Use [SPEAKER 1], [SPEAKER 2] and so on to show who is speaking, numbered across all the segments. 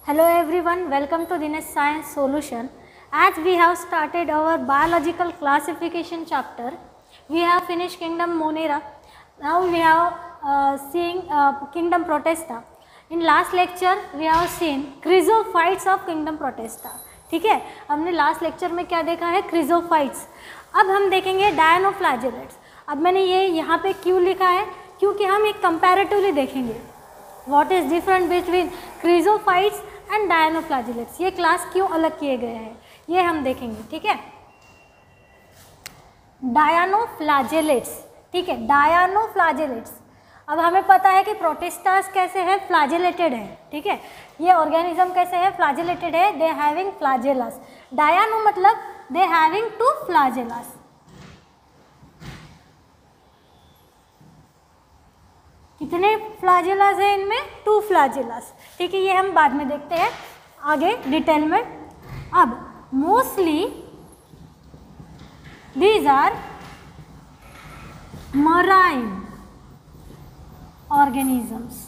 [SPEAKER 1] Hello everyone, welcome to Dinesh Science Solution. As we have started our biological classification chapter, we have finished kingdom Monera. Now we have seen kingdom Protista. In last lecture we have seen chrysophytes of kingdom Protista. ठीक है, हमने last lecture में क्या देखा है, क्रिजोफाइट्स. अब हम देखेंगे डायनोफ्लैजेलेट्स. अब मैंने ये यहाँ पे क्यों लिखा है, क्योंकि हम एक कंपैरेटिवली देखेंगे what is different between chrysophytes and dinoflagellates. ये क्लास क्यों अलग किए गए हैं ये हम देखेंगे. ठीक है, डायनोफ्लैजेलेट्स. ठीक है, डायनोफ्लैजेलेट्स. अब हमें पता है कि प्रोटिस्टास कैसे है, फ्लैजेलेटेड है. ठीक है, ये ऑर्गेनिज्म कैसे है, फ्लैजेलेटेड है. They having फ्लैजेलास. डायनो मतलब दे हैविंग टू फ्लैजेलास. कितने फ्लैजेलास है इनमें, 2 फ्लैजेलास. ठीक है, ये हम बाद में देखते हैं आगे डिटेल में. अब mostly these are marine organisms.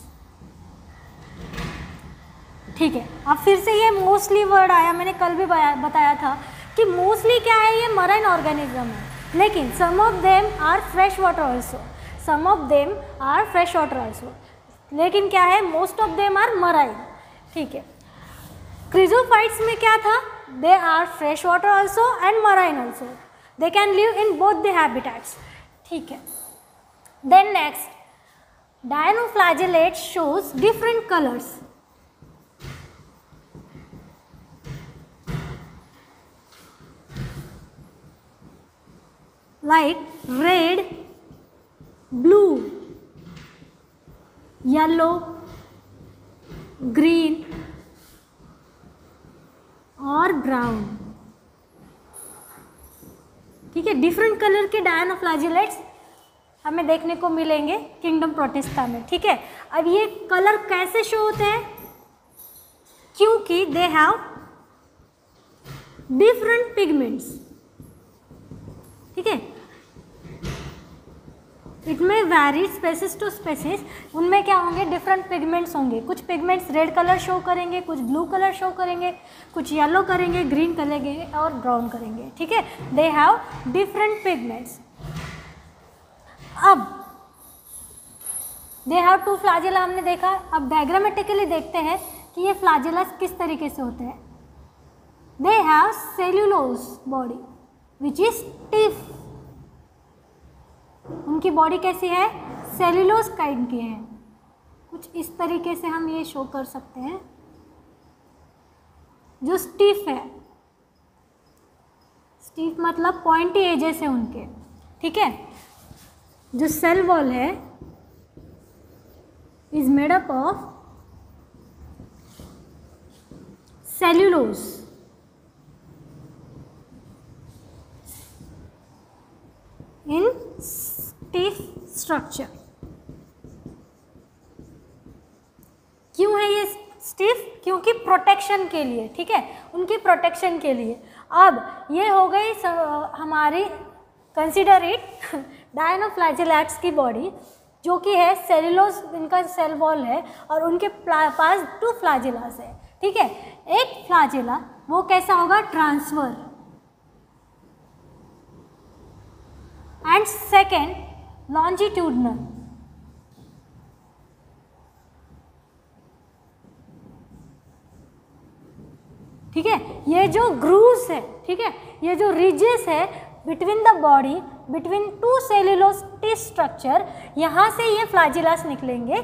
[SPEAKER 1] ठीक है, अब फिर से ये मोस्टली वर्ड आया, मैंने कल भी बताया था कि मोस्टली क्या है, ये मराइन ऑर्गेनिज्म है. लेकिन some of them are fresh water also. Some of them are fresh water also. लेकिन क्या है, most of them are marine. ठीक है, क्रिजोफाइट्स में क्या था, they are fresh water also and marine also. They can live in both the habitats. ठीक है, then next dinoflagellates shows different colors. Like red, blue, yellow, green और brown. ठीक है, डिफरेंट कलर के डायनोफ्लैजेलेट्स हमें देखने को मिलेंगे किंगडम प्रोटिस्टा में. ठीक है, अब ये कलर कैसे शो होते हैं, क्योंकि दे हैव डिफरेंट पिगमेंट्स. ठीक है, इट में वैरीड स्पेसिस टू स्पेसिस. उनमें क्या होंगे, डिफरेंट पिगमेंट्स होंगे. कुछ पिगमेंट्स रेड कलर शो करेंगे, कुछ ब्लू कलर शो करेंगे, कुछ येलो करेंगे, ग्रीन करेंगे और ब्राउन करेंगे. ठीक है, दे हैव डिफरेंट पिगमेंट्स. अब दे हैव 2 फ्लैजेला हमने देखा. अब डायग्रामेटिकली देखते हैं कि ये फ्लैजेलास किस तरीके से होते हैं. They have cellulose body which is stiff. उनकी बॉडी कैसी है, सेल्यूलोज काइंड की है. कुछ इस तरीके से हम ये शो कर सकते हैं, जो स्टिफ है. स्टिफ मतलब पॉइंटी एजेस है उनके. ठीक है, जो सेल वॉल है is made up of cellulose. In stiff structure. क्यों है ये स्टिफ, क्योंकि प्रोटेक्शन के लिए. ठीक है, उनकी प्रोटेक्शन के लिए. अब ये हो गई हमारी कंसिडर इट डायनोफ्लैजेलेट्स की बॉडी, जो कि है सेल्यूलोज, इनका सेल वॉल है और उनके पास 2 फ्लैजेलास है. ठीक है, एक फ्लैजेला वो कैसा होगा, ट्रांसफर, एंड सेकेंड लॉन्जिट्यूडनल. ठीक है, ये जो ग्रूव्स है, ठीक है, ये जो रिजेस है between the body, between 2 cellulose tissue structure, यहाँ से ये फ्लैजेलास निकलेंगे.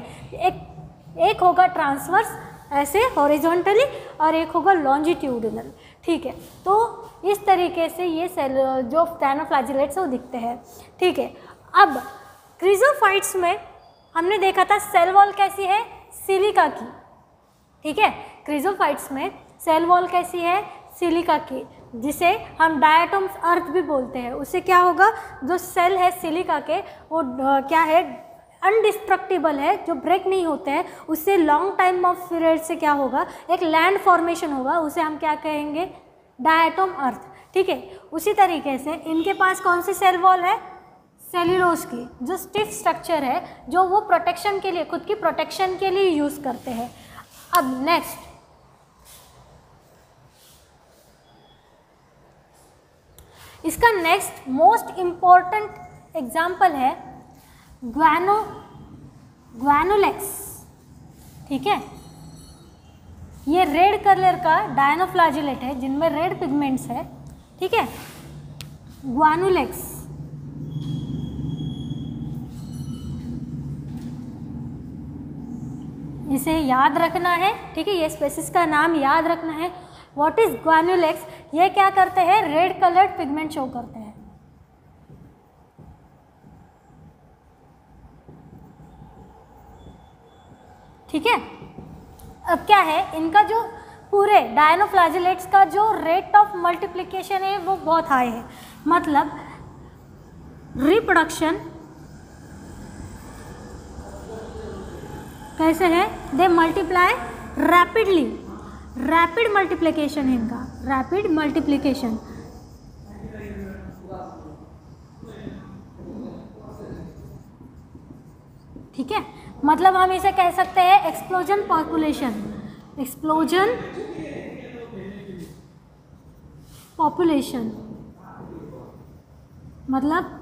[SPEAKER 1] एक होगा ट्रांसवर्स ऐसे हॉरिजॉन्टली और एक होगा लॉन्जिट्यूडिनल. ठीक है, तो इस तरीके से ये सेल जो डायनोफ्लैजेलेट्स वो दिखते हैं. ठीक है, अब क्रिजोफाइट्स में हमने देखा था सेल वॉल कैसी है, सिलिका की. ठीक है, क्रिजोफाइट्स में सेल वॉल कैसी है, सिलिका की, जिसे हम डायटोम्स अर्थ भी बोलते हैं. उससे क्या होगा, जो सेल है सिलिका के वो क्या है, अनडिस्ट्रक्टिबल है, जो ब्रेक नहीं होते हैं. उससे लॉन्ग टाइम ऑफ पीरियड से क्या होगा, एक लैंड फॉर्मेशन होगा, उसे हम क्या कहेंगे, डायटोम अर्थ. ठीक है, उसी तरीके से इनके पास कौन सी सेल वॉल है, सेल्यूलोज की, जो स्टिफ स्ट्रक्चर है, जो वो प्रोटेक्शन के लिए, खुद की प्रोटेक्शन के लिए यूज़ करते हैं. अब नेक्स्ट इसका नेक्स्ट मोस्ट इम्पॉर्टेंट एग्जाम्पल है ग्वानुलेक्स, ठीक है। ये रेड कलर का डायनोफ्लैजिलेट है जिनमें रेड पिगमेंट्स है, ठीक है। ग्वानुलेक्स, इसे याद रखना है, ठीक है। ये स्पेसीज का नाम याद रखना है। What is Gonyaulax? ये क्या करते हैं? रेड कलर्ड पिगमेंट शो करते हैं, ठीक है। अब क्या है, इनका जो पूरे डायनोफ्लैजिलेट्स का जो रेट ऑफ मल्टीप्लिकेशन है वो बहुत हाई है, मतलब रिप्रोडक्शन कैसे है? दे मल्टीप्लाई रैपिडली, रैपिड मल्टीप्लिकेशन है इनका, रैपिड मल्टीप्लिकेशन। ठीक है, मतलब हम इसे कह सकते हैं एक्सप्लोजन पॉपुलेशन, एक्सप्लोजन पॉपुलेशन। मतलब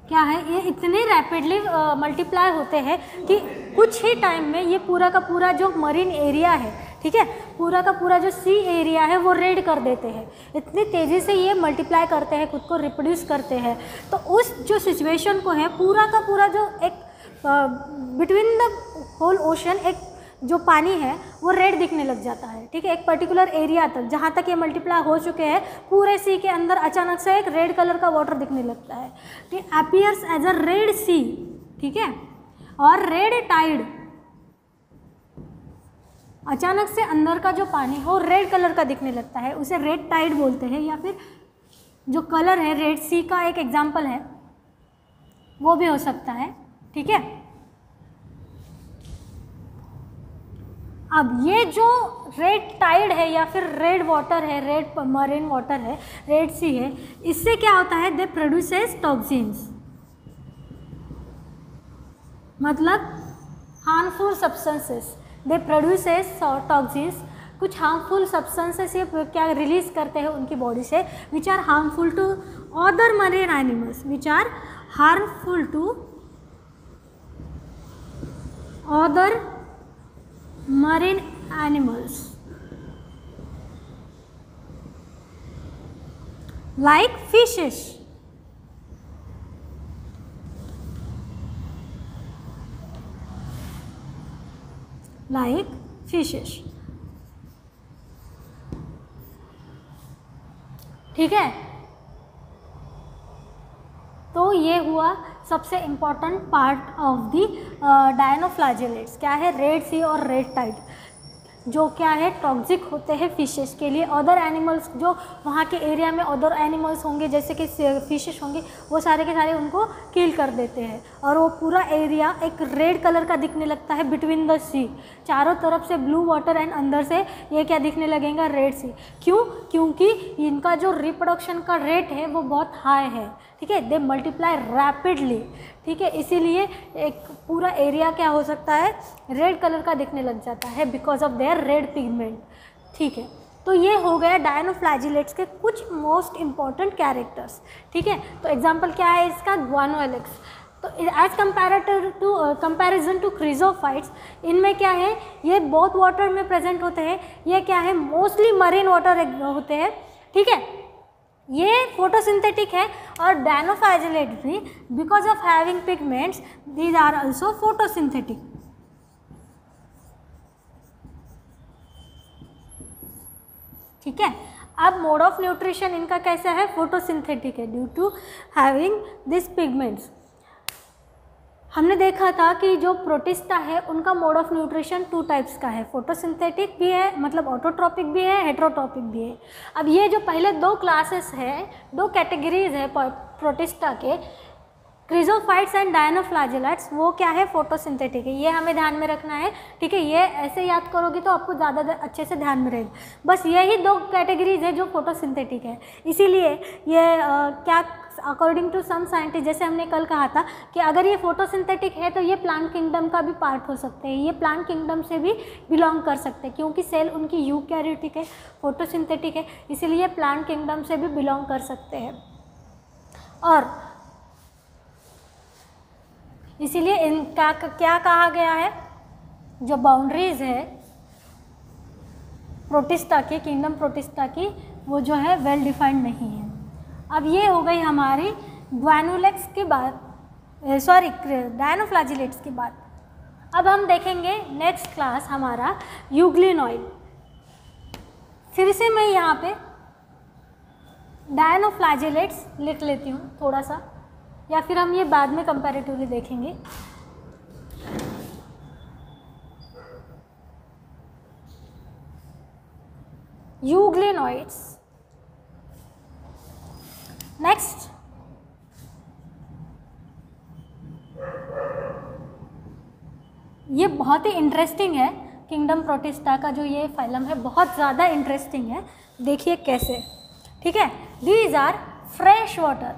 [SPEAKER 1] क्या है, ये इतने रैपिडली मल्टीप्लाई होते हैं कि कुछ ही टाइम में ये पूरा का पूरा जो मरीन एरिया है, ठीक है, पूरा का पूरा जो सी एरिया है वो रेड कर देते हैं। इतनी तेज़ी से ये मल्टीप्लाई करते हैं, खुद को रिप्रोड्यूस करते हैं। तो उस जो सिचुएशन को है, पूरा का पूरा जो एक बिटवीन द होल ओशन एक जो पानी है वो रेड दिखने लग जाता है, ठीक है। एक पर्टिकुलर एरिया तक जहाँ तक ये मल्टीप्लाई हो चुके हैं, पूरे सी के अंदर अचानक से एक रेड कलर का वाटर दिखने लगता है, ठीक, अपीयर्स एज अ रेड सी, ठीक है। और रेड टाइड, अचानक से अंदर का जो पानी है वो रेड कलर का दिखने लगता है, उसे रेड टाइड बोलते हैं। या फिर जो कलर है रेड सी का एक एग्जाम्पल है, वो भी हो सकता है, ठीक है। अब ये जो रेड टाइड है या फिर रेड वाटर है, रेड मरीन वाटर है, रेड सी है, इससे क्या होता है? दे प्रोड्यूसेस टॉक्सिन्स, मतलब harmful substances. They produces toxins, कुछ हार्मफुल सब्सटेंसेस ये क्या रिलीज करते हैं उनकी बॉडी से, which are harmful to other marine animals, which are harmful to other marine animals like fishes, like fishes, ठीक है। तो ये हुआ सबसे important part of the dinoflagellates. क्या है? रेड सी और रेड टाइड, जो क्या है टॉक्सिक होते हैं फिशेस के लिए। अदर एनिमल्स जो वहाँ के एरिया में अदर एनिमल्स होंगे जैसे कि फिशेस होंगे, वो सारे के सारे उनको किल कर देते हैं और वो पूरा एरिया एक रेड कलर का दिखने लगता है बिटवीन द सी। चारों तरफ से ब्लू वाटर एंड अंदर से ये क्या दिखने लगेगा? रेड सी। क्यों? क्योंकि इनका जो रिप्रोडक्शन का रेट है वो बहुत हाई है, ठीक है। दे मल्टीप्लाई रैपिडली, ठीक है, इसीलिए एक पूरा एरिया क्या हो सकता है? रेड कलर का दिखने लग जाता है because of their red pigment, ठीक है। तो ये हो गया डायनोफ्लैजिलेट्स के कुछ मोस्ट इंपॉर्टेंट कैरेक्टर्स, ठीक है। तो एग्जांपल क्या है इसका? ग्वानुलेक्स। तो एज कंपैरिजन टू क्रिजोफाइट्स, इनमें क्या है? ये बहुत वाटर में प्रेजेंट होते हैं। ये क्या है? मोस्टली मरीन वाटर होते हैं, ठीक है। ये फोटोसिंथेटिक है और डायनोफ्लैजिलेट भी because of having pigments these are also photosynthetic, ठीक है। अब मोड ऑफ न्यूट्रिशन इनका कैसा है? फोटोसिंथेटिक है due to having this pigments. हमने देखा था कि जो प्रोटिस्टा है उनका मोड ऑफ न्यूट्रिशन 2 टाइप्स का है, फोटोसिंथेटिक भी है, मतलब ऑटोट्रॉपिक भी है, हेट्रोट्रॉपिक भी है। अब ये जो पहले 2 क्लासेस हैं, 2 कैटेगरीज है प्रोटिस्टा के, क्रिजोफाइट्स एंड डायनोफ्लैजिलेट्स, वो क्या है? फोटोसिंथेटिक है। ये हमें ध्यान में रखना है, ठीक है। ये ऐसे याद करोगे तो आपको ज़्यादा अच्छे से ध्यान में रहेगा। बस यही 2 कैटेगरीज है जो फोटोसिंथेटिक है। इसीलिए ये क्या अकॉर्डिंग टू सम साइंटिस्ट, जैसे हमने कल कहा था कि अगर ये फोटोसिंथेटिक है तो ये प्लांट किंगडम का भी पार्ट हो सकते हैं, ये प्लांट किंगडम से भी बिलोंग कर सकते हैं क्योंकि सेल उनकी यूकैरियोटिक है, फोटोसिंथेटिक है, इसीलिए प्लांट किंगडम से भी बिलोंग कर सकते हैं, और इसीलिए इनका क्या कहा गया है, जो बाउंड्रीज है प्रोटिस्टा की, किंगडम प्रोटिस्टा की, वो जो है वेल डिफाइंड नहीं है। अब ये हो गई हमारी ग्वानुलेक्स की बात, सॉरी डायनोफ्लैजिलेट्स की बात। अब हम देखेंगे नेक्स्ट क्लास हमारा यूग्लिनॉइड। फिर से मैं यहाँ पे डायनोफ्लैजिलेट्स लिख लेती हूँ थोड़ा सा, या फिर हम ये बाद में कंपैरेटिवली देखेंगे। यूग्लिनॉइड्स। नेक्स्ट ये बहुत ही इंटरेस्टिंग है, किंगडम प्रोटिस्टा का जो ये फाइलम है बहुत ज़्यादा इंटरेस्टिंग है। देखिए कैसे, ठीक है। These are fresh water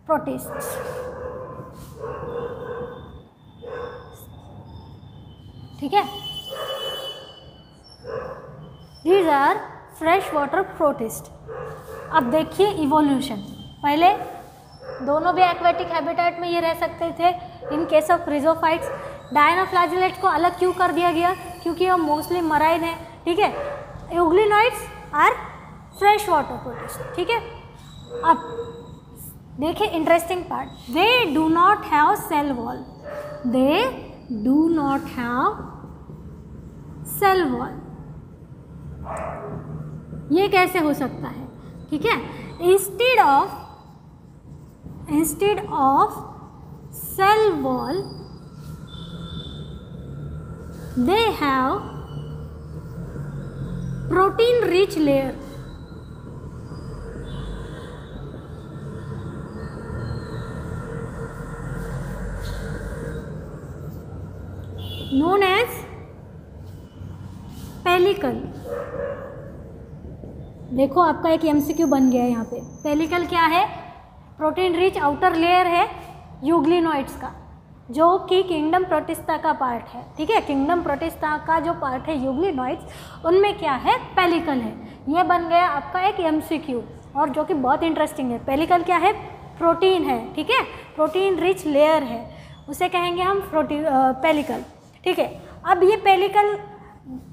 [SPEAKER 1] protists, ठीक है। These are fresh water protist. अब देखिए इवोल्यूशन, पहले दोनों भी एक्वेटिक हैबिटेट में ये रह सकते थे। इन केस ऑफ रिजोफाइट्स डायनोफ्लैजिलेट्स को अलग क्यों कर दिया गया, क्योंकि वो मोस्टली मराइन है, ठीक है। Euglenoids are fresh water protist, ठीक है। अब देखिए interesting part, they do not have cell wall, they do not have cell wall. ये कैसे हो सकता है, ठीक है। Instead of cell wall they have protein rich layer, known as pellicle. देखो आपका एक एमसीक्यू बन गया है यहाँ पे। पेलिकल क्या है, प्रोटीन रिच आउटर लेयर है यूग्लिनॉइड्स का, जो कि किंगडम प्रोटिस्टा का पार्ट है, ठीक है। किंगडम प्रोटिस्टा का जो पार्ट है यूग्लिनॉइड्स, उनमें क्या है, पेलिकल है। ये बन गया आपका एक एमसीक्यू, और जो कि बहुत इंटरेस्टिंग है। पेलिकल क्या है, प्रोटीन है, ठीक है, प्रोटीन रिच लेयर है, उसे कहेंगे हम पेलिकल, ठीक है। अब ये pellicle,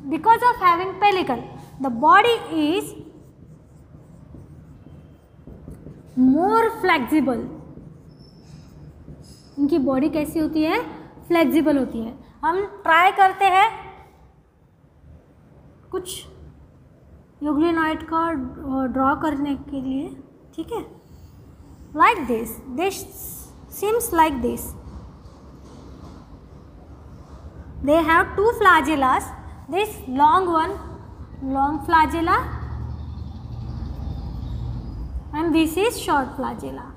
[SPEAKER 1] because of having pellicle the body is more flexible. इनकी बॉडी कैसी होती है, फ्लेक्सिबल होती है। हम ट्राई करते हैं कुछ यूग्लिनॉइड का ड्रॉ करने के लिए, ठीक है। Like this seems like this. They have two flagellas, this long one, long flagella, and this is short flagella।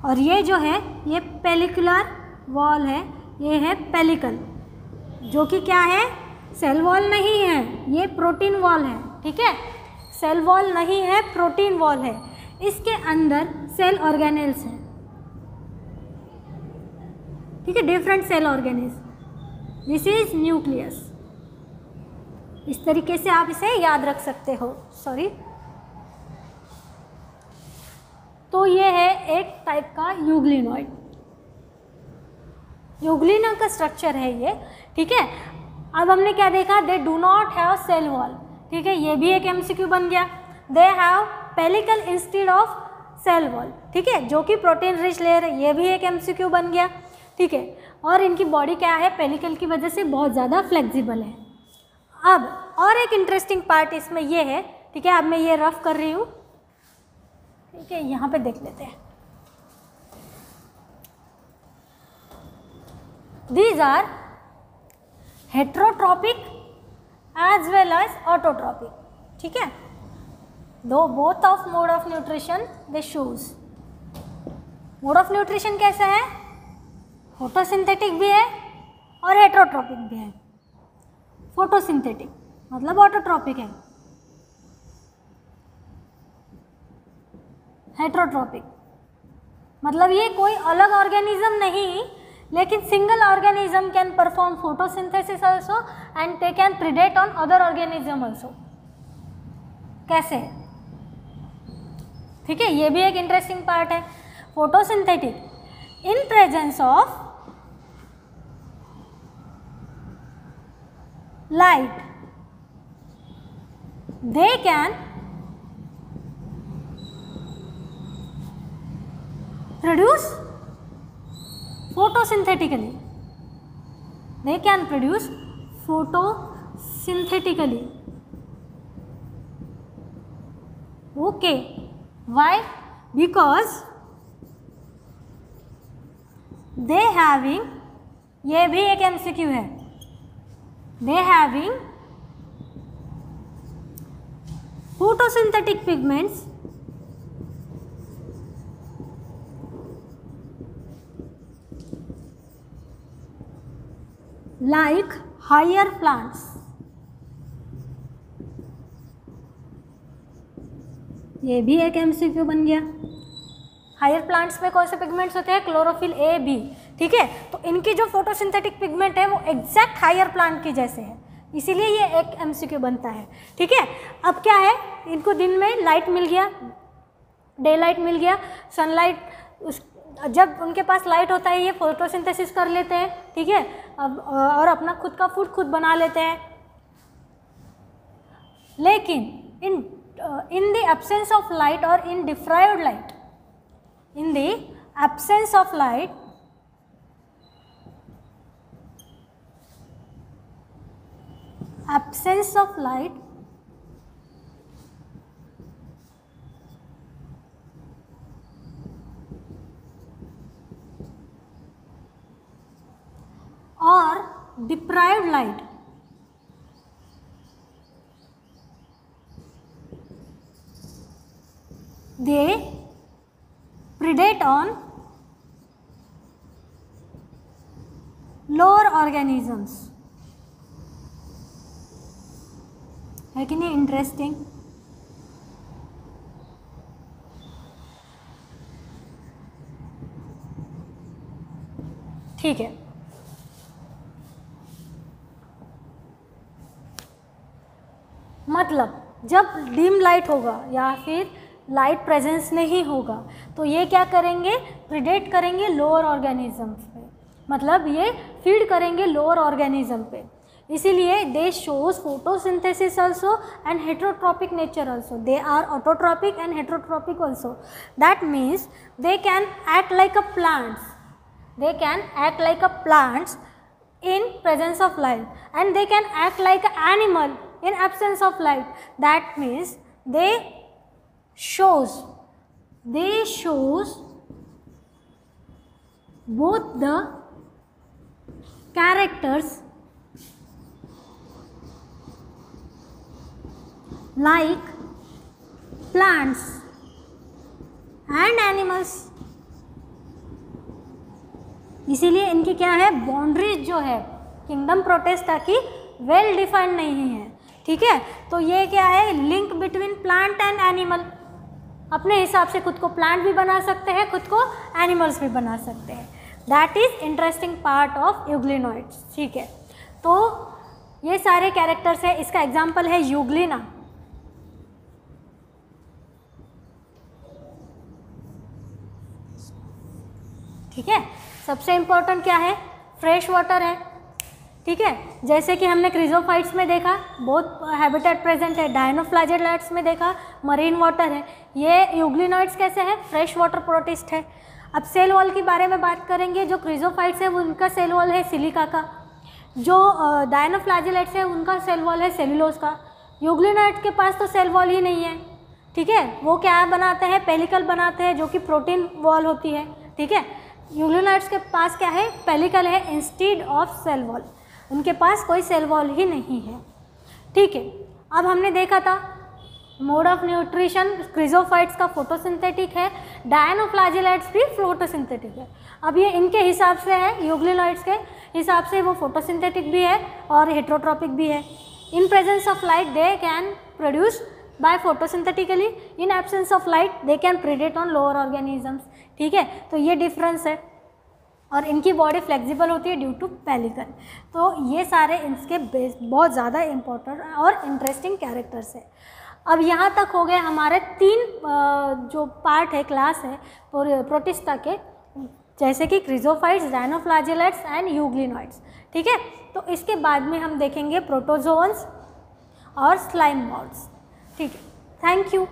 [SPEAKER 1] और ये जो है, ये पेलिकुलर वॉल है, ये है पेलिकल, जो कि क्या है, सेल वॉल नहीं है, ये प्रोटीन वॉल है, ठीक है। सेल वॉल नहीं है, प्रोटीन वॉल है। इसके अंदर सेल ऑर्गेनेल्स हैं, ठीक है, different cell organelles. This is nucleus. इस तरीके से आप इसे याद रख सकते हो, सॉरी। तो ये है एक टाइप का यूग्लिनॉइड। यूग्लिना का स्ट्रक्चर है ये, ठीक है। अब हमने क्या देखा, they do not have cell wall, ठीक है, ये भी एक एमसीक्यू बन गया। They have pellicle instead of cell wall, ठीक है, जो कि प्रोटीन रिच लेयर है, ये भी एक एमसीक्यू बन गया, ठीक है। और इनकी बॉडी क्या है, पेलिकल की वजह से बहुत ज़्यादा फ्लेक्सिबल है। अब और एक इंटरेस्टिंग पार्ट इसमें ये है, ठीक है। अब मैं ये रफ कर रही हूँ, ठीक है, यहाँ पे देख लेते हैं। These are heterotrophic as well as autotrophic, ठीक है। दो both of mode of nutrition they shows. Mode of nutrition कैसा है, फोटोसिंथेटिक भी है और हेट्रोट्रॉपिक भी है। फोटोसिंथेटिक मतलब ऑटोट्रॉपिक है, हेट्रोट्रॉपिक मतलब ये कोई अलग ऑर्गेनिज्म नहीं, लेकिन single organism can perform photosynthesis also and they can predate on other organism also, कैसे, ठीक है, ये भी एक इंटरेस्टिंग पार्ट है। Photosynthetic in presence of light they can produce photosynthetically. They can produce photosynthetically. Okay, why? Because they having, ये भी एक MCQ है, they having photosynthetic pigments like higher plants. ये भी एक MCQ बन गया। हायर प्लांट्स में कौन से पिगमेंट्स होते हैं? क्लोरोफिल ए बी, ठीक है। तो इनकी जो फोटोसिंथेटिक पिगमेंट है वो एग्जैक्ट हायर प्लांट की जैसे है, इसीलिए ये एक MCQ बनता है, ठीक है। अब क्या है, इनको दिन में लाइट मिल गया, डे लाइट मिल गया, सनलाइट, जब उनके पास लाइट होता है ये फोटोसिंथेसिस कर लेते हैं, ठीक है। अब और अपना खुद का फूड खुद बना लेते हैं। लेकिन in the absence of light or in deprived light, in the absence of light, or deprived light, they predate on lower organisms। है कि नहीं इंटरेस्टिंग? ठीक है, मतलब जब डिम लाइट होगा या फिर लाइट प्रेजेंस नहीं होगा तो ये क्या करेंगे? प्रिडेट करेंगे लोअर ऑर्गेनिज्म पे, मतलब ये फीड करेंगे लोअर ऑर्गेनिज्म पे। इसीलिए they shows photosynthesis also and heterotrophic nature also, they are autotrophic and heterotrophic also. That means they can act like a plants, they can act like a plants in presence of light and they can act like an animal in absence of light. That means they shows both the characters like plants and animals। इसीलिए इनकी क्या है, boundaries जो है kingdom protista की well defined नहीं है, ठीक है। तो ये क्या है, link between plant and animal. अपने हिसाब से खुद को प्लांट भी बना सकते हैं, खुद को एनिमल्स भी बना सकते हैं। That is interesting part of euglenoids, ठीक है। तो ये सारे कैरेक्टर्स है, इसका एग्जाम्पल है यूग्लिना। ठीक है, सबसे इम्पोर्टेंट क्या है, फ्रेश वाटर है, ठीक है। जैसे कि हमने क्रिजोफाइट्स में देखा बहुत हैबिटेट प्रेजेंट है, डायनोफ्लैजेलेट्स में देखा मरीन वाटर है। ये यूग्लिनोइड्स कैसे है, फ्रेश वाटर प्रोटिस्ट है। अब सेल वॉल के बारे में बात करेंगे। जो क्रिजोफाइट्स है उनका सेल वॉल है सिलिका का, जो डायनोफ्लैजेलेट्स है उनका सेल वॉल है सेलुलोज का। यूग्लिनोइड के पास तो सेल वॉल ही नहीं है, ठीक है। वो क्या बनाते हैं, पेलिकल बनाते हैं, जो कि प्रोटीन वॉल होती है, ठीक है। यूग्लिनोइड्स के पास क्या है, पेलिकल है इंस्टीड ऑफ सेल वॉल, उनके पास कोई सेल वॉल ही नहीं है, ठीक है। अब हमने देखा था मोड ऑफ न्यूट्रिशन क्रिजोफाइट्स का फोटोसिंथेटिक है, डायनोफ्लैजेलेट्स भी फोटोसिंथेटिक है। अब ये इनके हिसाब से है, यूग्लिनोइड्स के हिसाब से वो फोटोसिंथेटिक भी है और हेट्रोट्रॉपिक भी है। In presence of light they can produce by photosynthetically, in absence of light they can predate on lower organisms, ठीक है। तो ये डिफरेंस है और इनकी बॉडी फ्लेक्सिबल होती है ड्यू टू पेलिकल। तो ये सारे इसके बहुत ज़्यादा इम्पोर्टेंट और इंटरेस्टिंग कैरेक्टर्स है। अब यहाँ तक हो गए हमारे 3 जो पार्ट है, क्लास है प्रोटिस्टा के, जैसे कि क्रिजोफाइट्स, राइनोफ्लैजेलेट्स एंड यूग्लिनॉइड्स। ठीक है, तो इसके बाद में हम देखेंगे प्रोटोजोअन्स और स्लाइम मॉल्स। ठीक है, थैंक यू।